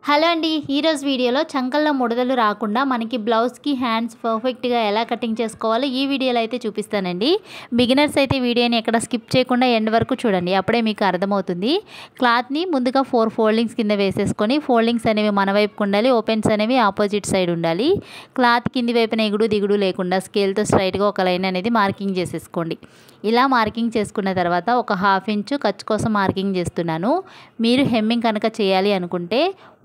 Hello అండి, ఈరోజు వీడియోలో చంకల్లో ముడతలు రాకుండా మనకి బ్లౌజ్కి హ్యాండ్స్ పర్ఫెక్ట్గా ఎలా కటింగ్ చేసుకోవాలో ఈ వీడియోలో అయితే చూపిస్తానండి. బిగినర్స్ అయితే వీడియోని ఎక్కడ స్కిప్ చేయకుండా ఎండ్ వరకు చూడండి, అప్పుడే మీకు అర్థమవుతుంది. క్లాత్ని ముందుగా 4 ఫోల్డింగ్స్ కింద వేసేసుకొని ఫోల్డింగ్స్ అనేవి మన వైపుకు ఉండాలి, ఓపెన్స్ అనేవి ఆపోజిట్ సైడ్ ఉండాలి. క్లాత్ కింది వైపున ఎగుడు దిగుడు లేకుండా స్కేల్తో స్ట్రైట్గా ఒక లైన్ అనేది మార్కింగ్ చేసేసుకోండి. ఇలా మార్కింగ్ చేసుకున్న తర్వాత ఒక 1/2 ఇంచు ఖర్చు కోసం మార్కింగ్ చేస్తున్నాను. మీరు హెమ్మింగ్ కనుక చేయాలి అనుకుంటే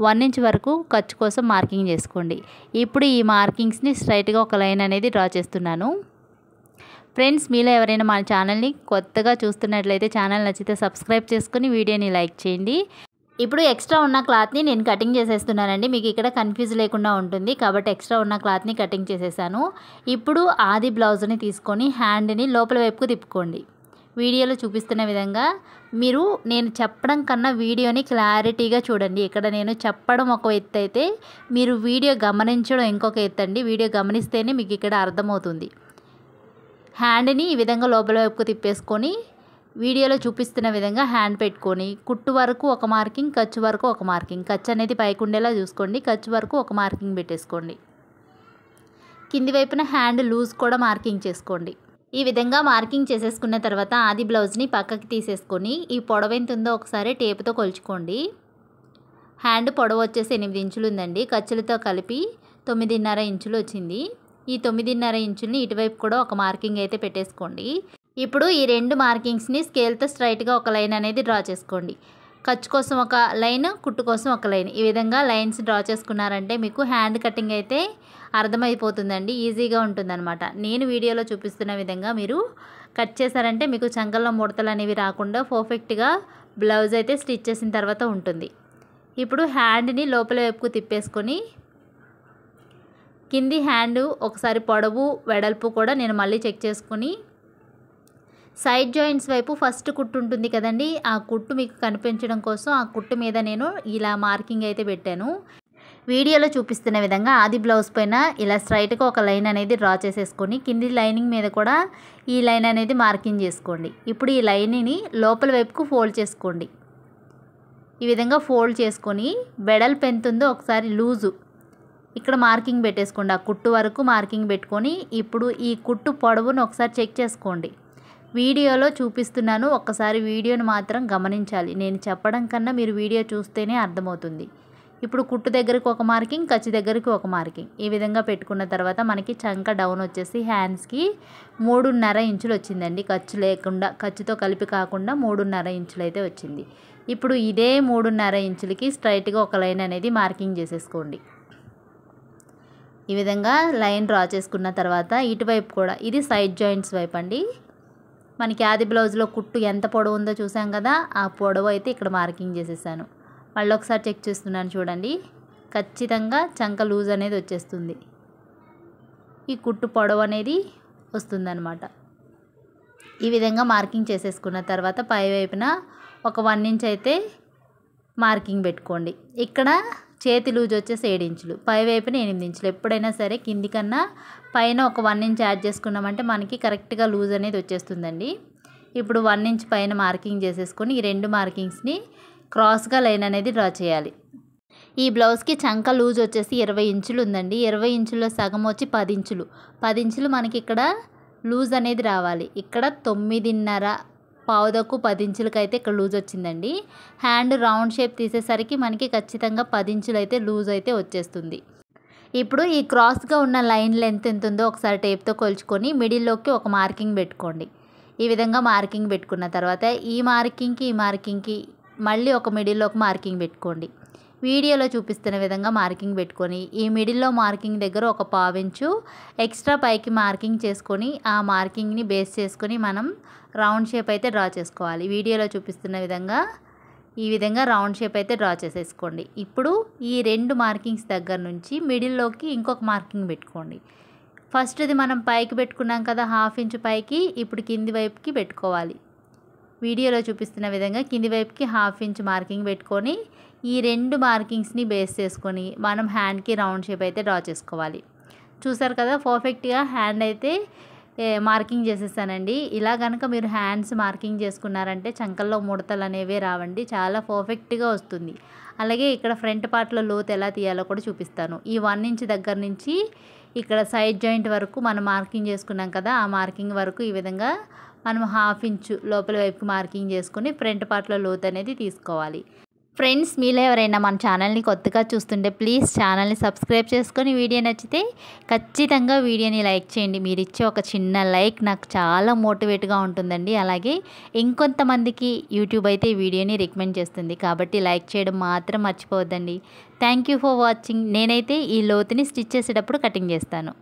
1 ఇంచ్ వరకు ఖర్చు కోసం మార్కింగ్ చేసుకోండి. ఇప్పుడు ఈ మార్కింగ్స్ని స్ట్రైట్గా ఒక లైన్ అనేది డ్రా చేస్తున్నాను. ఫ్రెండ్స్, మీలో ఎవరైనా మా ఛానల్ని కొత్తగా చూస్తున్నట్లయితే ఛానల్ నచ్చితే సబ్స్క్రైబ్ చేసుకుని వీడియోని లైక్ చేయండి. ఇప్పుడు ఎక్స్ట్రా ఉన్న క్లాత్ని నేను కటింగ్ చేసేస్తున్నానండి. మీకు ఇక్కడ కన్ఫ్యూజ్ లేకుండా ఉంటుంది కాబట్టి ఎక్స్ట్రా ఉన్న క్లాత్ని కటింగ్ చేసేసాను. ఇప్పుడు ఆది బ్లౌజ్ని తీసుకొని హ్యాండ్ని లోపల వైపుకు తిప్పుకోండి. వీడియోలో చూపిస్తున్న విధంగా మీరు నేను చెప్పడం కన్నా వీడియోని క్లారిటీగా చూడండి. ఇక్కడ నేను చెప్పడం ఒక ఎత్తు అయితే మీరు వీడియో గమనించడం ఇంకొక ఎత్తు అండి. వీడియో గమనిస్తేనే మీకు ఇక్కడ అర్థమవుతుంది. హ్యాండ్ని ఈ విధంగా లోపల వైపుకు తిప్పేసుకొని వీడియోలో చూపిస్తున్న విధంగా హ్యాండ్ పెట్టుకొని కుట్టు వరకు ఒక మార్కింగ్, ఖర్చు వరకు ఒక మార్కింగ్. ఖర్చు అనేది పైకి ఉండేలా చూసుకోండి, ఖర్చు వరకు ఒక మార్కింగ్ పెట్టేసుకోండి. కింది వైపున హ్యాండ్ లూజ్ కూడా మార్కింగ్ చేసుకోండి. ఈ విధంగా మార్కింగ్ చేసేసుకున్న తర్వాత ఆది బ్లౌజ్ని పక్కకి తీసేసుకొని ఈ పొడవు ఎంత ఉందో ఒకసారి టేపుతో కొలుచుకోండి. హ్యాండ్ పొడవు వచ్చేసి 8 ఇంచులు ఉందండి. ఖర్చులతో కలిపి 9.5 ఇంచులు వచ్చింది. ఈ 9.5 ఇంచుల్ని ఇటువైపు కూడా ఒక మార్కింగ్ అయితే పెట్టేసుకోండి. ఇప్పుడు ఈ 2 మార్కింగ్స్ని స్కేల్తో స్ట్రైట్గా ఒక లైన్ అనేది డ్రా చేసుకోండి. ఖర్చు కోసం ఒక లైన్, కుట్టు కోసం ఒక లైన్, ఈ విధంగా లైన్స్ డ్రా చేసుకున్నారంటే మీకు హ్యాండ్ కటింగ్ అయితే అర్థమైపోతుందండి, ఈజీగా ఉంటుందన్నమాట. నేను వీడియోలో చూపిస్తున్న విధంగా మీరు కట్ చేశారంటే మీకు చంకల్లో ముడతలు అనేవి రాకుండా పర్ఫెక్ట్గా బ్లౌజ్ అయితే స్టిచ్ చేసిన తర్వాత ఉంటుంది. ఇప్పుడు హ్యాండ్ని లోపల వైపుకు తిప్పేసుకొని కింది హ్యాండ్ ఒకసారి పొడవు వెడల్పు కూడా నేను మళ్ళీ చెక్ చేసుకొని సైడ్ జాయింట్స్ వైపు ఫస్ట్ కుట్టు ఉంటుంది కదండి, ఆ కుట్టు మీకు కనిపించడం కోసం ఆ కుట్టు మీద నేను ఇలా మార్కింగ్ అయితే పెట్టాను. వీడియోలో చూపిస్తున్న విధంగా ఆది బ్లౌజ్ పైన ఇలా స్ట్రైట్గా ఒక లైన్ అనేది డ్రా చేసేసుకొని కింది లైనింగ్ మీద కూడా ఈ లైన్ అనేది మార్కింగ్ చేసుకోండి. ఇప్పుడు ఈ లైన్ని లోపల వైపుకు ఫోల్డ్ చేసుకోండి. ఈ విధంగా ఫోల్డ్ చేసుకొని వెడల్పు ఎంత ఉందో ఒకసారి లూజు ఇక్కడ మార్కింగ్ పెట్టేసుకోండి. ఆ కుట్టు వరకు మార్కింగ్ పెట్టుకొని ఇప్పుడు ఈ కుట్టు పొడవును ఒకసారి చెక్ చేసుకోండి. వీడియోలో చూపిస్తున్నాను, ఒక్కసారి వీడియోని మాత్రం గమనించాలి. నేను చెప్పడం కన్నా మీరు వీడియో చూస్తేనే అర్థమవుతుంది. ఇప్పుడు కుట్టు దగ్గరికి ఒక మార్కింగ్, ఖర్చు దగ్గరికి ఒక మార్కింగ్, ఈ విధంగా పెట్టుకున్న తర్వాత మనకి చంక డౌన్ వచ్చేసి హ్యాండ్స్కి 3.5 ఇంచులు వచ్చిందండి. ఖర్చు లేకుండా, ఖర్చుతో కలిపి కాకుండా 3.5 ఇంచులు అయితే వచ్చింది. ఇప్పుడు ఇదే 3.5 ఇంచులకి స్ట్రైట్గా ఒక లైన్ అనేది మార్కింగ్ చేసేసుకోండి. ఈ విధంగా లైన్ డ్రా చేసుకున్న తర్వాత ఇటువైపు కూడా ఇది సైడ్ జాయింట్స్ వైపు అండి. మనకి ఆది బ్లౌజ్లో కుట్టు ఎంత పొడవు ఉందో చూసాం కదా, ఆ పొడవు అయితే ఇక్కడ మార్కింగ్ చేసేసాను. మళ్ళీ ఒకసారి చెక్ చేస్తున్నాను చూడండి, ఖచ్చితంగా చంక లూజ్ అనేది వచ్చేస్తుంది. ఈ కుట్టు పొడవు అనేది వస్తుందన్నమాట. ఈ విధంగా మార్కింగ్ చేసేసుకున్న తర్వాత పై వైపున ఒక 1 ఇంచ్ అయితే మార్కింగ్ పెట్టుకోండి. ఇక్కడ చేతి లూజ్ వచ్చేసి 7 ఇంచులు, పై వైపున 8 ఇంచులు. ఎప్పుడైనా సరే కింది కన్నా పైన ఒక 1 ఇంచ్ యాడ్ చేసుకున్నామంటే మనకి కరెక్ట్గా లూజ్ అనేది వచ్చేస్తుందండి. ఇప్పుడు 1 ఇంచ్ పైన మార్కింగ్ చేసేసుకొని ఈ 2 మార్కింగ్స్ని క్రాస్గా లైన్ అనేది డ్రా చేయాలి. ఈ బ్లౌజ్కి చంక లూజ్ వచ్చేసి 20 ఇంచులు ఉందండి. 20 ఇంచుల్లో సగం వచ్చి 10 ఇంచులు. 10 ఇంచులు మనకి ఇక్కడ లూజ్ అనేది రావాలి. ఇక్కడ 9.5 పావుదకు 10 ఇంచులకి అయితే ఇక్కడ లూజ్ వచ్చిందండి. హ్యాండ్ రౌండ్ షేప్ తీసేసరికి మనకి ఖచ్చితంగా 10 ఇంచులు అయితే లూజ్ అయితే వచ్చేస్తుంది. ఇప్పుడు ఈ క్రాస్గా ఉన్న లైన్ లెంత్ ఎంత ఉందో ఒకసారి టేప్తో కొలుచుకొని మిడిల్లోకి ఒక మార్కింగ్ పెట్టుకోండి. ఈ విధంగా మార్కింగ్ పెట్టుకున్న తర్వాత ఈ మార్కింగ్కి మళ్ళీ ఒక మిడిల్లో ఒక మార్కింగ్ పెట్టుకోండి. వీడియోలో చూపిస్తున్న విధంగా మార్కింగ్ పెట్టుకొని ఈ మిడిల్లో మార్కింగ్ దగ్గర ఒక 1/4 ఇంచు ఎక్స్ట్రా పైకి మార్కింగ్ చేసుకొని ఆ మార్కింగ్ని బేస్ చేసుకొని మనం రౌండ్ షేప్ అయితే డ్రా చేసుకోవాలి. వీడియోలో చూపిస్తున్న విధంగా ఈ విధంగా రౌండ్ షేప్ అయితే డ్రా చేసేసుకోండి. ఇప్పుడు ఈ 2 మార్కింగ్స్ దగ్గర నుంచి మిడిల్లోకి ఇంకొక మార్కింగ్ పెట్టుకోండి. ఫస్ట్ది మనం పైకి పెట్టుకున్నాం కదా 1/2 ఇంచు పైకి, ఇప్పుడు కింది వైపుకి పెట్టుకోవాలి. వీడియోలో చూపిస్తున్న విధంగా కింది వైపుకి 1/2 ఇంచ్ మార్కింగ్ పెట్టుకొని ఈ 2 మార్కింగ్స్ని బేస్ చేసుకొని మనం హ్యాండ్కి రౌండ్ షేప్ అయితే డ్రా చేసుకోవాలి. చూసారు కదా, పర్ఫెక్ట్గా హ్యాండ్ అయితే మార్కింగ్ చేసేసానండి. ఇలా కనుక మీరు హ్యాండ్స్ మార్కింగ్ చేసుకున్నారంటే చంకల్లో ముడతలు అనేవి రావండి, చాలా పర్ఫెక్ట్గా వస్తుంది. అలాగే ఇక్కడ ఫ్రంట్ పార్ట్లో లోతు ఎలా తీయాలో కూడా చూపిస్తాను. ఈ 1 ఇంచ్ దగ్గర నుంచి ఇక్కడ సైడ్ జాయింట్ వరకు మనం మార్కింగ్ చేసుకున్నాం కదా, ఆ మార్కింగ్ వరకు ఈ విధంగా మనం 1/2 ఇంచు లోపల వైపుకి మార్కింగ్ చేసుకుని ఫ్రంట్ పార్ట్లో లోతు అనేది తీసుకోవాలి. ఫ్రెండ్స్, మీలో ఎవరైనా మన ఛానల్ని కొత్తగా చూస్తుంటే ప్లీజ్ ఛానల్ని సబ్స్క్రైబ్ చేసుకొని వీడియో నచ్చితే ఖచ్చితంగా వీడియోని లైక్ చేయండి. మీరు ఇచ్చే ఒక చిన్న లైక్ నాకు చాలా మోటివేట్గా ఉంటుందండి. అలాగే ఇంకొంతమందికి యూట్యూబ్ అయితే ఈ వీడియోని రికమెండ్ చేస్తుంది, కాబట్టి లైక్ చేయడం మాత్రం మర్చిపోవద్దండి. Thank you for watching. నేనైతే ఈ లోతుని స్టిచ్ చేసేటప్పుడు కటింగ్ చేస్తాను.